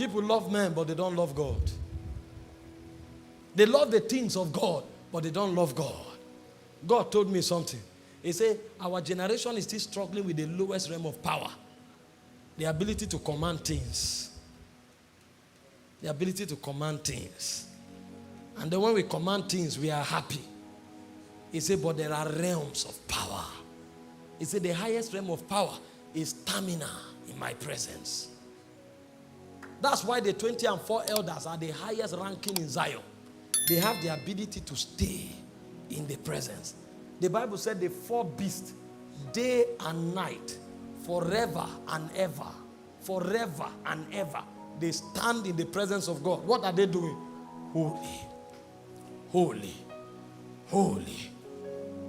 People love men, but they don't love God. They love the things of God, but they don't love God. God told me something. He said, our generation is still struggling with the lowest realm of power. The ability to command things. The ability to command things. And then when we command things, we are happy. He said, but there are realms of power. He said, the highest realm of power is stamina in my presence. That's why the 24 elders are the highest ranking in Zion. They have the ability to stay in the presence. The Bible said the 4 beasts, day and night, forever and ever, they stand in the presence of God. What are they doing? Holy, holy, holy,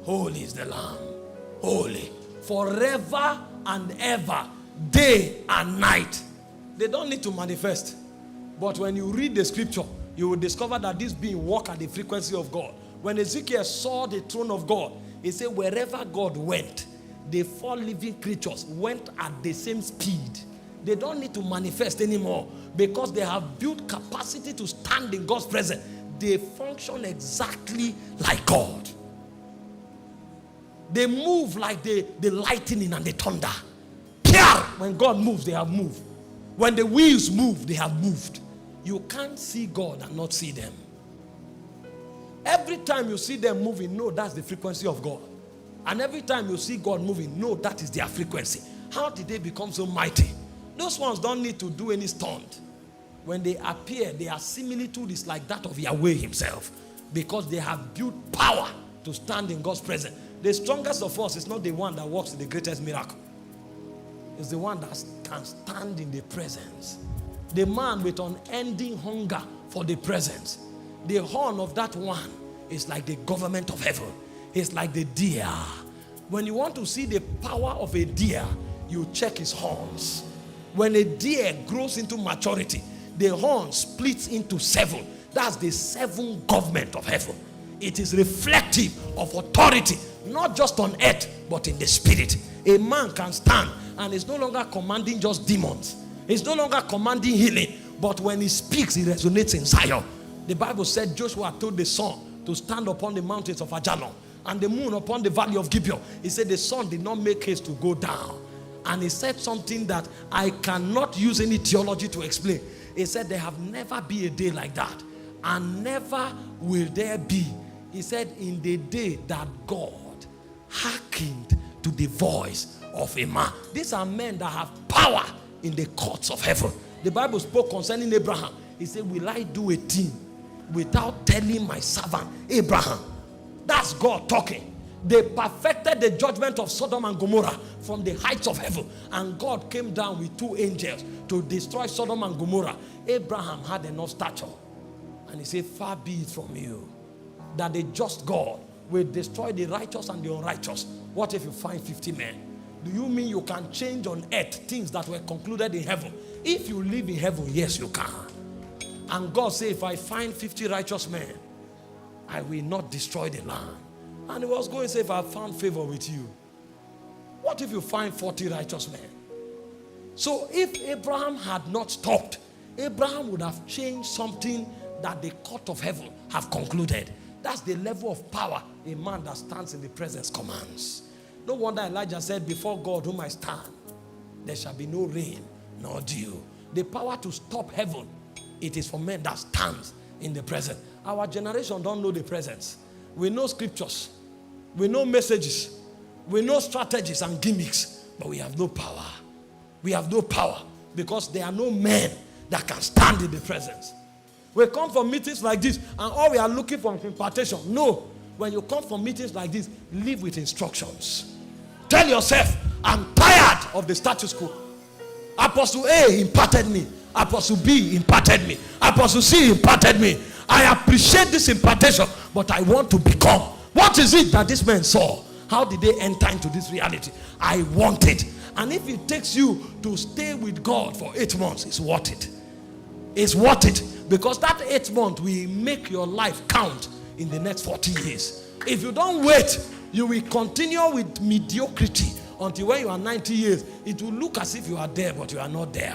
holy is the Lamb. Holy, forever and ever, day and night. They don't need to manifest. But when you read the scripture, you will discover that this being walk at the frequency of God. When Ezekiel saw the throne of God, he said wherever God went, the 4 living creatures went at the same speed. They don't need to manifest anymore because they have built capacity to stand in God's presence. They function exactly like God. They move like the lightning and the thunder. When God moves, they have moved. When the wheels move, they have moved. You can't see God and not see them. Every time you see them moving, know that's the frequency of God. And every time you see God moving, know that is their frequency. How did they become so mighty? Those ones don't need to do any stunt. When they appear, their similitude is like that of Yahweh himself, because they have built power to stand in God's presence. The strongest of us is not the one that works in the greatest miracle. It's the one that can stand in the presence. The man with unending hunger for the presence. The horn of that one is like the government of heaven. It's like the deer. When you want to see the power of a deer, you check his horns. When a deer grows into maturity, the horn splits into 7. That's the 7 government of heaven. It is reflective of authority, not just on earth, but in the spirit. A man can stand and is no longer commanding just demons. He's no longer commanding healing, but when he speaks, he resonates in Zion. The Bible said Joshua told the sun to stand upon the mountains of Ajalon and the moon upon the valley of Gibeon. He said the sun did not make haste to go down. And he said something that I cannot use any theology to explain. He said there have never been a day like that, and never will there be. He said in the day that God hearkened to the voice of a man. These are men that have power in the courts of heaven. The Bible spoke concerning Abraham. He said, will I do a thing without telling my servant Abraham? That's God talking. They perfected the judgment of Sodom and Gomorrah from the heights of heaven, and God came down with 2 angels to destroy Sodom and Gomorrah. Abraham had enough stature, and he said, far be it from you that the just God will destroy the righteous and the unrighteous. What if you find 50 men? Do you mean you can change on earth things that were concluded in heaven? If you live in heaven, yes, you can. And God said, if I find 50 righteous men, I will not destroy the land. And he was going to say, if I found favor with you, what if you find 40 righteous men? So if Abraham had not stopped, Abraham would have changed something that the court of heaven have concluded. That's the level of power a man that stands in the presence commands. No wonder Elijah said, before God whom I stand, there shall be no rain nor dew. The power to stop heaven, it is for men that stands in the presence. Our generation don't know the presence. We know scriptures. We know messages. We know strategies and gimmicks. But we have no power. We have no power because there are no men that can stand in the presence. We come from meetings like this and all we are looking for is impartation. No. When you come from meetings like this, live with instructions. Tell yourself, I'm tired of the status quo. Apostle A imparted me. Apostle B imparted me. Apostle C imparted me. I appreciate this impartation, but I want to become. What is it that this man saw? How did they enter into this reality? I want it. And if it takes you to stay with God for 8 months, it's worth it. It's worth it. Because that 8 months will make your life count in the next 40 years. If you don't wait, you will continue with mediocrity until when you are 90 years. It will look as if you are there, but you are not there.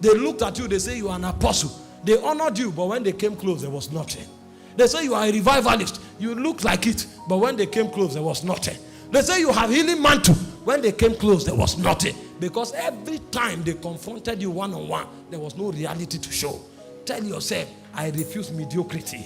They looked at you, they say you are an apostle. They honored you, but when they came close, there was nothing. They say you are a revivalist. You look like it, but when they came close, there was nothing. They say you have healing mantle. When they came close, there was nothing. Because every time they confronted you one-on-one, there was no reality to show. Tell yourself, I refuse mediocrity.